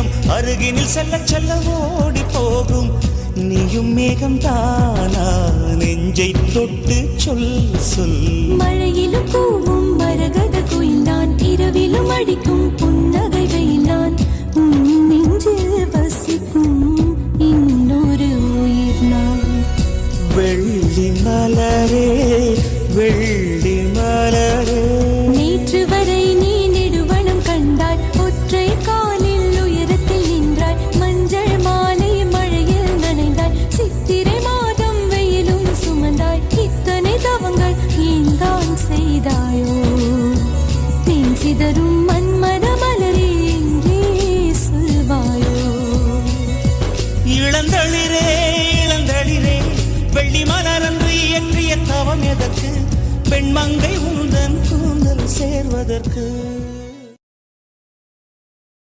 மேகம் அருகினில் செல்ல செல்ல ஓடி போகும். நீயும் மேகம் தானா நெஞ்சை தொட்டு சொல் சொல். மழையிலும் பூவும் மரகத குயில்தான், இரவிலும் அடிக்கும் புன்னகை வெயில்தான். நெஞ்சில் வசிக்கும் இன்னொரு உயிர் நான். வெள்ளி மலரே வெள்ளி மலரே, நேற்று வரை நீ நெடுவனம் கண்டாய், ஒற்றை காலில் உயரத்தில் நின்றாய். மஞ்சள் மாலை மழையில் நனைந்தாய், சித்திரை மாதம் வெயிலும் சுமந்தாய். இத்தனை தவங்கள் ஏன்தான் செய்தாயோ? தேன் சிதறும் மன்மத மலரே எங்கே சொல்வாயோ? இளந்தளிரே இளந்தளிரே, வெள்ளி மலரன்று இயற்றிய தவம் எதற்கு? பெண்மங்கை உந்தன் கூந்தல் சேர்வதற்கு.